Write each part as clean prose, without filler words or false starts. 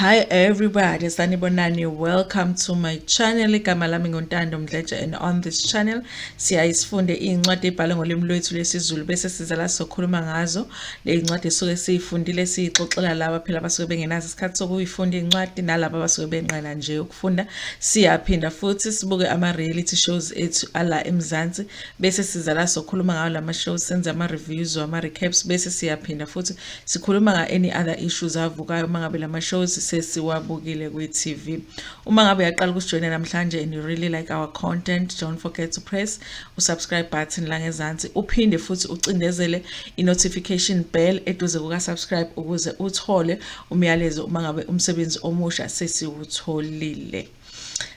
Hi everybody, sanibonani. Welcome to my channel. Igama lami nguNtando Mdletshe, and on this channel siyayisifunde incwadi ebhalwe ngolimi lwethu lesiZulu bese siza la sokhuluma ngazo. Le incwadi esuke siyifundile siyixoxela laba phela abasuke bengenazo isikhathi sokuyifunda incwadi nalabo abasuke benqena nje ukufunda. Siyaphinda futhi sibuke ama reality shows ethu ala eMzansi bese siza la sokhuluma ngawo lama shows, senza ama reviews ama recaps bese siyaphinda futhi sikhuluma nga any other issues avukayo mangabe lama shows sesiwabukile kwi-TV. Uma ngabe uyaqala ukusijoyina namhlanje and you really like our content, don't forget to press subscribe button la ngezansi, uphinde futhi ucindezele i-notification bell eduze kuka-subscribe ukuze uthole umyalezo uma ngabe umsebenzi omusha sesiwutholile.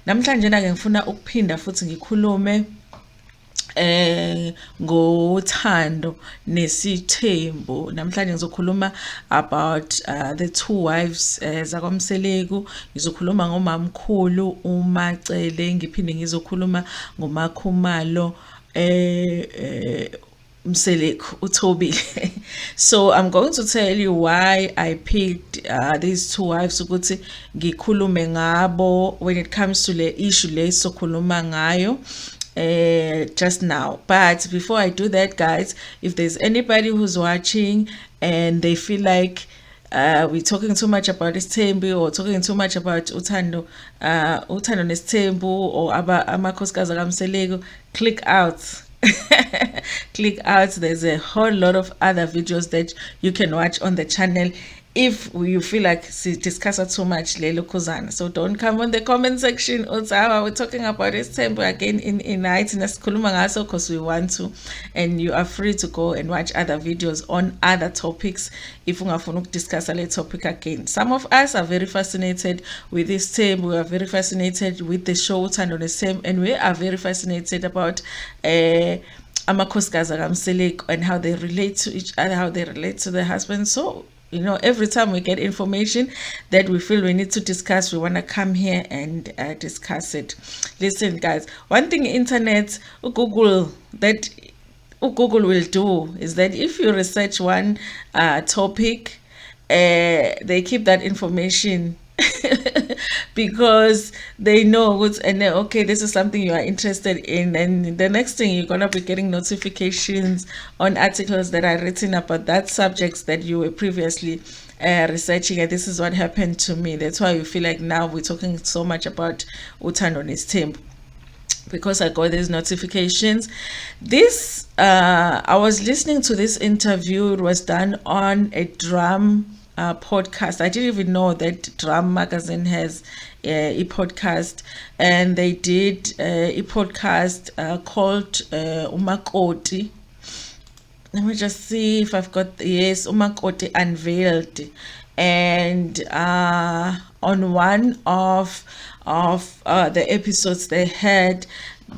Namhlanje na ngifuna ukuphinda futhi ngikhulume ngothando nesithembu. Namhlanje ngizokhuluma about the two wives zakwaMakhumalo. Ngizokhuluma ngomamkhulu uMaCele, ngiphinde ngizokhuluma ngoMakhumalo MaCele uThobile. So I'm going to tell you why I picked these two wives ukuthi ngikhulume ngabo when it comes to le issue le sokhuluma ngayo just now. But before I do that, guys, if there's anybody who's watching and they feel like we're talking too much about isthembu or talking too much about uthando nesithembu or amakhosikazi kaMakhumalo, click out. Click out. There's a whole lot of other videos that you can watch on the channel if you feel like discuss it too much lelo khuzana. So don't come on the comment section we're talking about isthembu again in night nasikhuluma ngaso because we want to, and you are free to go and watch other videos on other topics if ungafuna ukudiscuss le topic again. Some of us are very fascinated with isthembu, we are very fascinated with the show uthando nesithembu, and we are very fascinated about amakhosikazi kaMakhumalo and how they relate to each other, how they relate to their husbands. So you know, every time we get information that we feel we need to discuss, we want to come here and discuss it. Listen, guys, one thing internet Google will do is that if you research one topic, they keep that information because they know what's, and okay, this is something you are interested in, and the next thing you're gonna be getting notifications on articles that are written about that subjects that you were previously researching. And this is what happened to me. That's why you feel like now we're talking so much about uthando nesithembu, because I got these notifications. This I was listening to this interview. It was done on a drum podcast. I didn't even know that Drum Magazine has a podcast, and they did a podcast called Umakoti. Let me just see if I've got, yes, Umakoti Unveiled. And on one of the episodes they had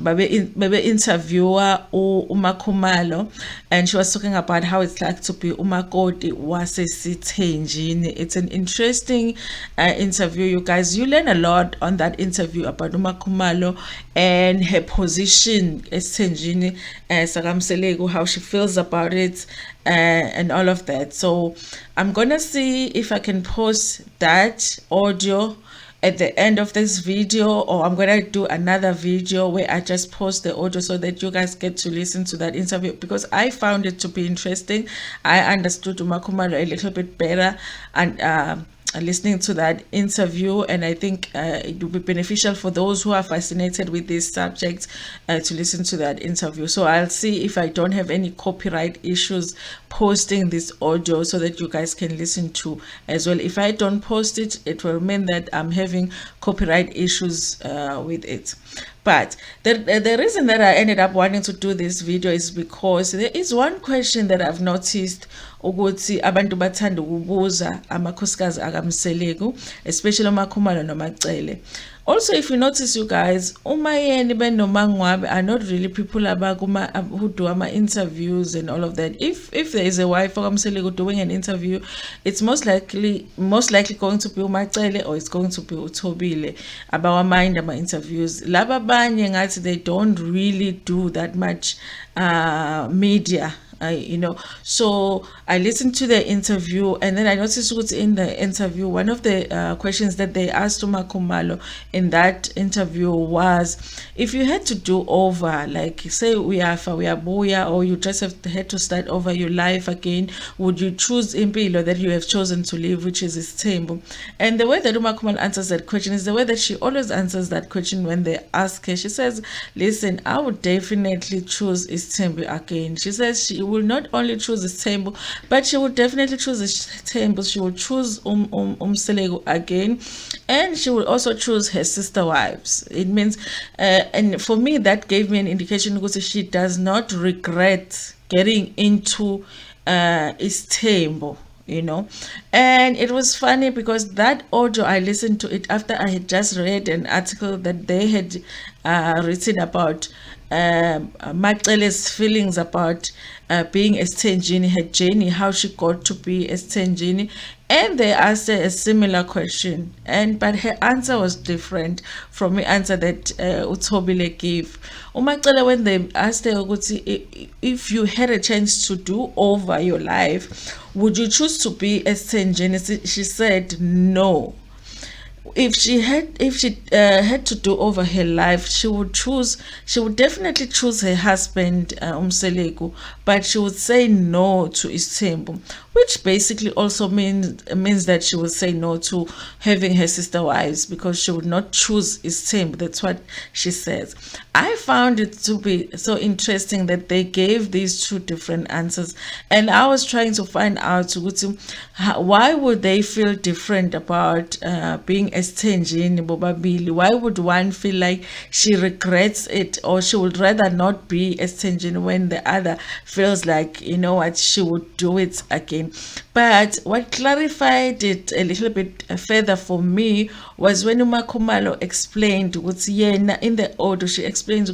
babe interviewer uMakhumalo, and she was talking about how it's like to be umakoti wasesithenjini. It's an interesting interview, you guys. You learn a lot on that interview about uMakhumalo and her position esithenjini sakaMakhumalo, how she feels about it and all of that. So I'm gonna see if I can post that audio at the end of this video, or I'm gonna do another video where I just post the audio so that you guys get to listen to that interview, because I found it to be interesting. I understood Makhumalo a little bit better and listening to that interview, and I think it will be beneficial for those who are fascinated with this subject to listen to that interview. So I'll see if I don't have any copyright issues posting this audio so that you guys can listen to as well. If I don't post it, it will mean that I'm having copyright issues with it. But the reason that I ended up wanting to do this video is because there is one question that I've noticed ukuthi abantu bathanda ukubuza amakhosikazi akaMakhumalo, especially uMakhumalo noMaCele. Also, if you notice, you guys, umayeni benomangwabe are not really people who do interviews and all of that. If there is a wife of Makhumalo doing an interview, it's most likely going to be uMaCele or it's going to be uThobile about mind ama interviews. Laba banye ngathi they don't really do that much media So I listened to the interview, and then I noticed what's in the interview. One of the questions that they asked to Makhumalo in that interview was, if you had to do over, like say we are Booya, or you just had to start over your life again, would you choose impilo that you have chosen to live, which is isthembu? And the way that Makhumalo answers that question is the way that she always answers that question when they ask her. She says, listen, I would definitely choose isthembu again. She says she will not only choose isthembu, but she would definitely choose isthembu. She will choose MaCele again, and she will also choose her sister wives. It means, and for me, that gave me an indication because she does not regret getting into isthembu. And it was funny because that audio, I listened to it after I had just read an article that they had written about MaCele's feelings about being esithengini, her journey, how she got to be esithengini, and they asked her a similar question, but her answer was different from the answer that uThobile gave. MaCele, when they asked her, if you had a chance to do over your life, would you choose to be esithengini? She said no. If she had to do over her life, she would definitely choose her husband MaCele, but she would say no to isthembu, which basically also means that she would say no to having her sister wives, because she would not choose isthembu. That's what she says. I found it to be so interesting that they gave these two different answers, and I was trying to find out why would they feel different about being esithengini bobabili. Why would one feel like she regrets it, or she would rather not be esithengini, when the other feels like, what, she would do it again? But what clarified it a little bit further for me was when Makhumalo explained yena in the audio. She explains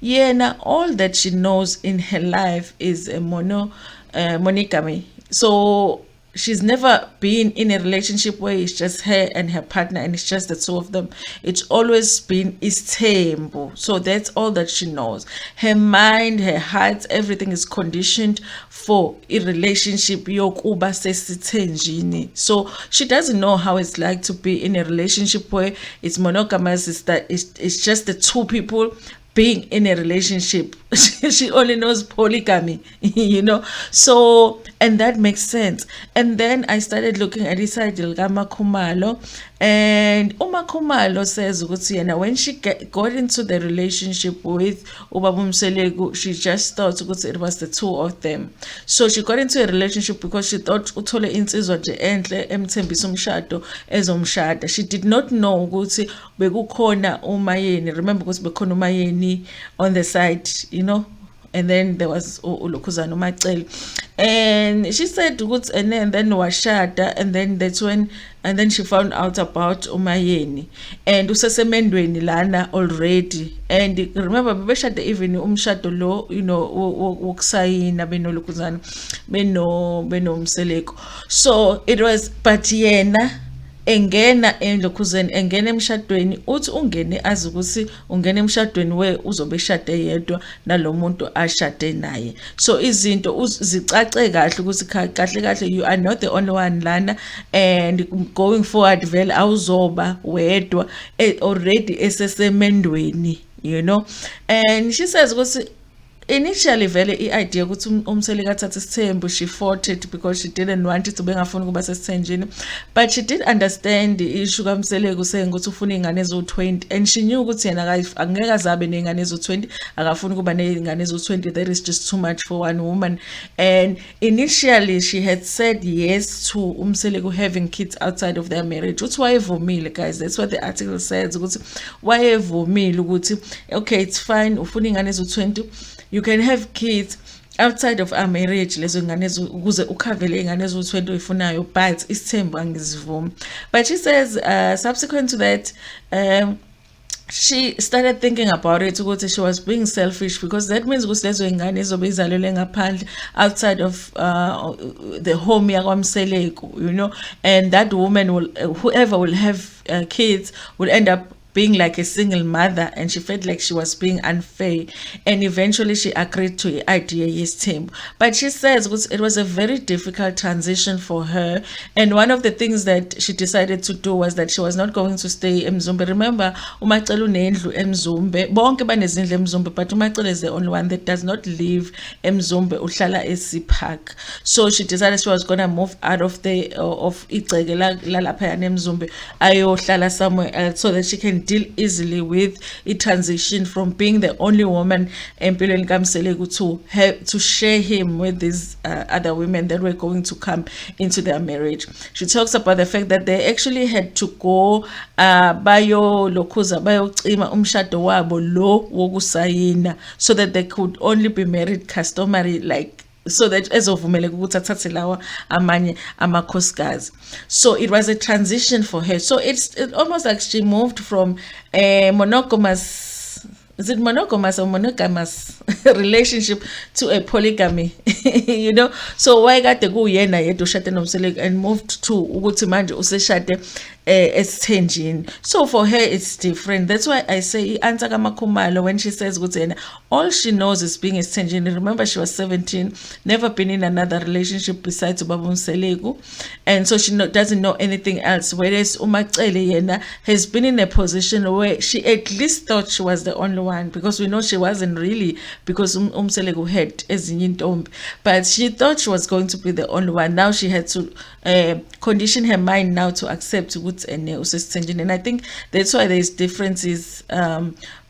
yena, all that she knows in her life is a monogamy. So she's never been in a relationship where it's just her and her partner and it's just the two of them. It's always been isthembu. So that's all that she knows. Her mind, her heart, everything is conditioned for a relationship yokuba sesithenjini. So she doesn't know how it's like to be in a relationship where it's monogamous. It's just the two people being in a relationship. She only knows polygamy, so, and that makes sense. And then I started looking at this side Makhumalo, and Makhumalo says when she got into the relationship with MaCele, she just thought it was the two of them. So she got into a relationship because she thought uthole insizwa nje enhle emthembisa umshado ezomshada. She did not know ukuthi bekukhona umayeni. Remember ukuthi bekhona umayeni on the side, and then there was uLokhuzana MaCele, and she said and then washada, and then that's when, and then she found out about umayeni and usesemendweni lana already. And remember bebeshade even umshado lo wokusayina benoLokhuzana benomSeleko. So it was, but yena engena eNdlokhuzeni, engena emshadweni, uthi ungene azi ukuthi ungena emshadweni we uzobe eshade yedwa nalomuntu ashade naye. So izinto zicace kahle ukuthi kahle you are not the only one lana, and going forward vele awuzoba wedwa already esesemendweni, and she says ukuthi initially vele i-idea ukuthi MaCele kathatha isithembu, she fought it because she didn't want it to be ngafuni ukuba sesithenjini, but she did understand i-issue kaMaCele saying ukuthi ufuna iy'ngane ezo-20, and she knew ukuthi yena angeke azabe ney'ngane ezo-20, akafuni ukuba ney'ngane ezo-20. That is just too much for one woman. And initially she had said yes to MaCele having kids outside of their marriage. Uthi wayevumile, guys. That's what the article says, ukuthi wayevumile ukuthi okay, it's fine, ufuna iy'ngane ezo-20, you can have kids outside of our marriage, lezo ngane ukuze ukhavele ingane ezo-20 oyifunayo, but isithembu angizivumi. But she says subsequent to that, she started thinking about it ukuthi she was being selfish, because that means ukuthi lezo ingane ezobe izalelwe ngaphandle, outside of the home yakwaMaCele, and that woman will, whoever will have kids will end up being like a single mother, and she felt like she was being unfair, and eventually she agreed to the idea isthembu. But she says it was a very difficult transition for her, and one of the things that she decided to do was that she was not going to stay in Mzumbe. Remember, uMaCele unendlu eMzumbe, bonke banezindlu eMzumbe, but uMaCele is the only one that does not live eMzumbe, uhlala eSipark. So she decided she was going to move out of the of Icege lalapha eMzumbe ayohlala somewhere else, so that she can deal easily with a transition from being the only woman empilweni kaMaCele to share him with these other women that were going to come into their marriage. She talks about the fact that they actually had to go bayocima umshado wabo lo wokusayina, so that they could only be married customary, like so that ezovumeleka ukuthi athathe lawa amanye amakhosikazi. So it was a transition for her. So it's almost like she moved from a monogamous, is it monogamous or monogamous relationship to a polygamy? You know, so why got the go yena yedwa ushade noMaCele and moved to ukuthi manje useshade esithenjini. So for her it's different. That's why I say answer kaMakhumalo when she says ukuthi all she knows is being esithenjini. Remember, she was 17, never been in another relationship besides ubaba uMaCele, and so she doesn't know anything else. Whereas uMaCele yena has been in a position where she at least thought she was the only one, because we know she wasn't really, because uMaCele had ezinye intombi, but she thought she was going to be the only one. Now she had to condition her mind now to accept what's usesithenjini, and I think that's why there's differences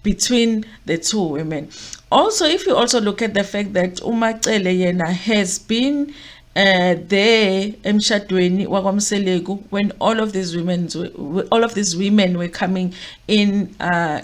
between the two women. Also, if you also look at the fact that uMaCele yena has been there emshadweni wakwaMaCele when all of these women were coming in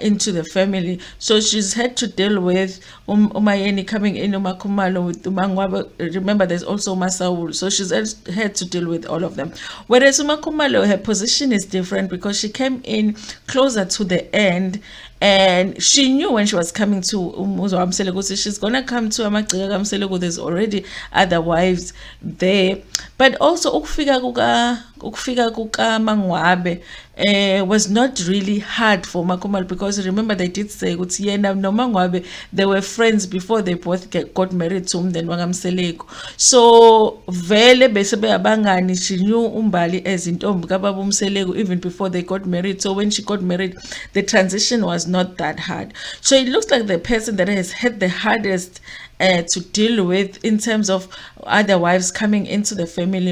into the family, so she's had to deal with uMayeni coming in, uMakhumalo with uMangwaba. Remember, there's also MaSaul, so she's had to deal with all of them. Whereas uMakhumalo, her position is different because she came in closer to the end, and she knew when she was coming to umuzi waMaCele she's gonna come to amagceke kaMaCele. There's already other wives there. But also ukufika kuka Mangwabe was not really hard for Makhumalo, because remember they did say ukuthi yena no Mangwabe, they were friends before they both got married to umndeni wakaMaCele. So vele bese abangani, she knew uMbali as intombi kababa uMaCele even before they got married. So when she got married, the transition was not that hard. So it looks like the person that has had the hardest to deal with in terms of other wives coming into the family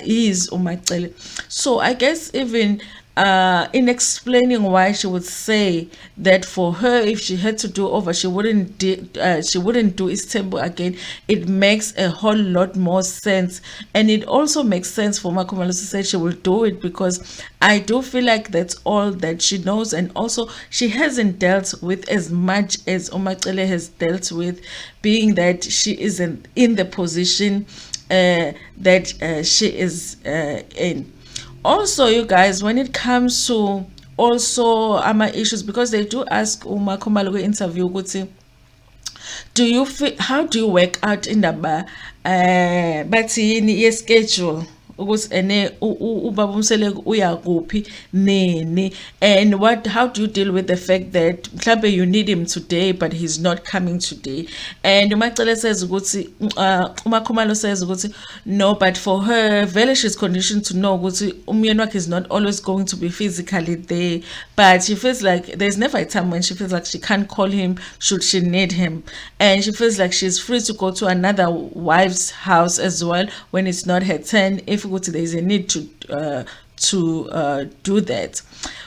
is uMaCele. So I guess even in explaining why she would say that for her, if she had to do over, she wouldn't do isthembu again, it makes a whole lot more sense. And it also makes sense for Makhumalo to say she will do it, because I do feel like that's all that she knows, and also she hasn't dealt with as much as uMaCele has dealt with, being that she isn't in the position that she is in. Also, you guys, when it comes to also issues, because they do ask uMakhumalo interview ukuthi, do you feel, how do you work out in the bathi yini schedule ukuthi ubaba uMaCele uya kuphi nini, and how do you deal with the fact that mhlambe you need him today but he's not coming today? And uMaCele says ukuthi uMakhumalo says ukuthi no, but for her vele she's conditioned to know ukuthi umyeni wakhe is not always going to be physically there, but she feels like there's never a time when she feels like she can't call him should she need him, and she feels like she's free to go to another wife's house as well when it's not her turn, if there's a need to do that.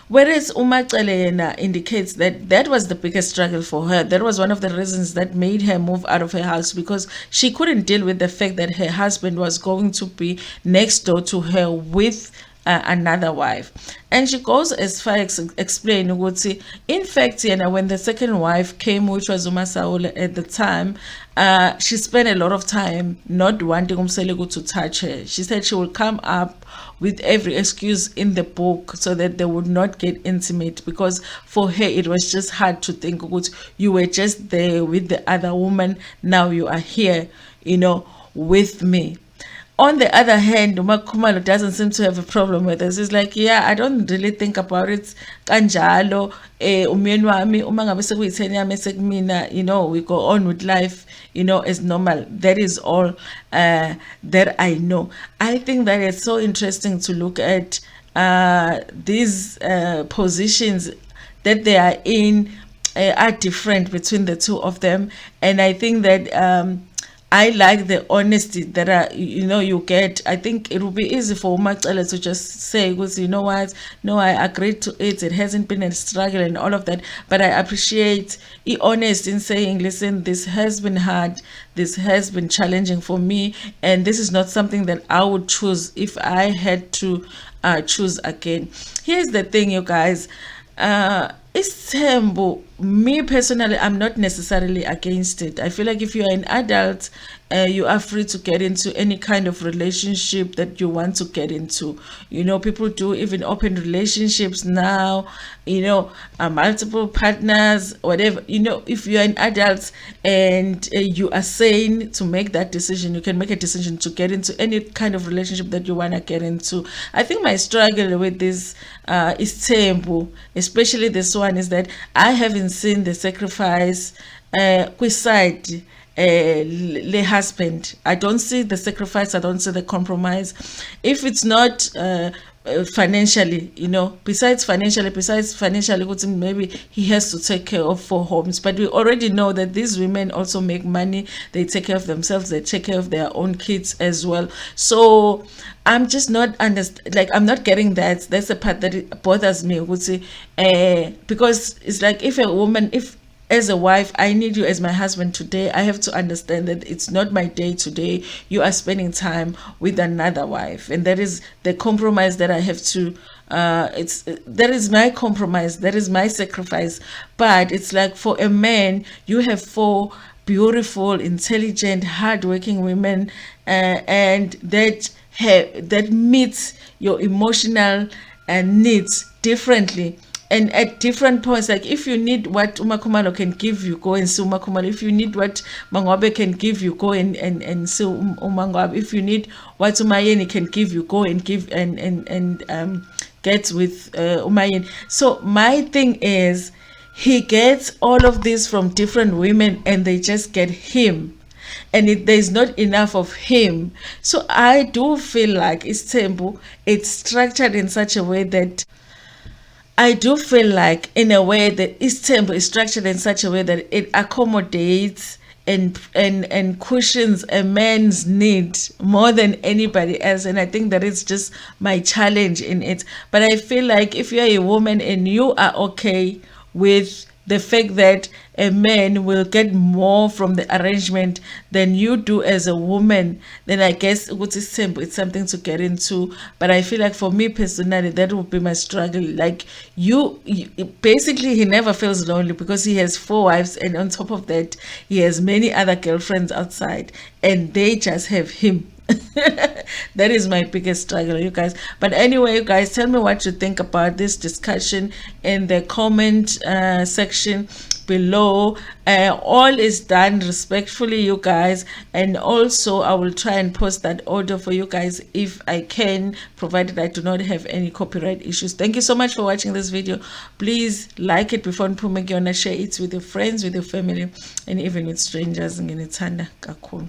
Whereas uMaCele indicates that that was the biggest struggle for her. That was one of the reasons that made her move out of her house, because she couldn't deal with the fact that her husband was going to be next door to her with another wife. And she goes as far as explain ukuthi, in fact, when the second wife came, which was MaSaul at the time, she spent a lot of time not wanting uMaCele to touch her. She said she would come up with every excuse in the book so that they would not get intimate, because for her it was just hard to think ukuthi you were just there with the other woman, now you are here, with me. On the other hand, Makhumalo doesn't seem to have a problem with this. He's like, yeah, I don't really think about it kanjalo. Umyeni wami uma ngabe sekuyitheni yami sekumina, you know, we go on with life, you know, as normal. That is all that I know. I think that it's so interesting to look at these positions that they are in are different between the two of them, and I think that I like the honesty that you know, you get. I think it will be easy for MaCele to just say, because you know what, no, I agreed to it, it hasn't been a struggle and all of that, but I appreciate he honest in saying, listen, this has been hard, this has been challenging for me, and this is not something that I would choose if I had to choose again. Here's the thing, you guys. Isthembu, me personally, I'm not necessarily against it. I feel like if you're an adult, you are free to get into any kind of relationship that you want to get into. You know, people do even open relationships now, you know, multiple partners, whatever. You know, if you're an adult and you are sane to make that decision, you can make a decision to get into any kind of relationship that you want to get into. I think my struggle with this isthembu, especially this one, is that I haven't seen the sacrifice which side the husband. I don't see the sacrifice, I don't see the compromise. If it's not financially, you know, besides financially, maybe he has to take care of 4 homes, but we already know that these women also make money, they take care of themselves, they take care of their own kids as well. So I'm just not like, I'm not getting that. That's the part that it bothers me, would say, because it's like, if a woman, if as a wife, I need you as my husband today, I have to understand that it's not my day today. You are spending time with another wife, and that is the compromise that I have to that is my compromise, that is my sacrifice. But it's like, for a man, you have 4 beautiful, intelligent, hardworking women, and that meets your emotional needs differently, and at different points. Like, if you need what Makhumalo can give you, go and see Makhumalo. If you need what Mangwabe can give you, go and see Mangwabe. If you need what Umayeni can give you, go and give and get with Umayeni. So my thing is, he gets all of this from different women, and they just get him, and there's not enough of him. So I do feel like isthembu, it's structured in such a way that I do feel like, in a way, that isthembu is structured in such a way that it accommodates and cushions a man's need more than anybody else. And I think that is just my challenge in it. But I feel like, if you're a woman and you are okay with the fact that a man will get more from the arrangement than you do as a woman, then I guess it's something to get into. But I feel like, for me personally, that would be my struggle. Like, you basically, he never feels lonely because he has 4 wives, and on top of that, he has many other girlfriends outside, and they just have him. That is my biggest struggle, you guys. But anyway, you guys, tell me what you think about this discussion in the comment section below. All is done respectfully, you guys, and also I will try and post that audio for you guys if I can, provided I do not have any copyright issues. Thank you so much for watching this video. Please like it before share it with your friends, with your family, and even with strangers. Nginithanda kakhulu.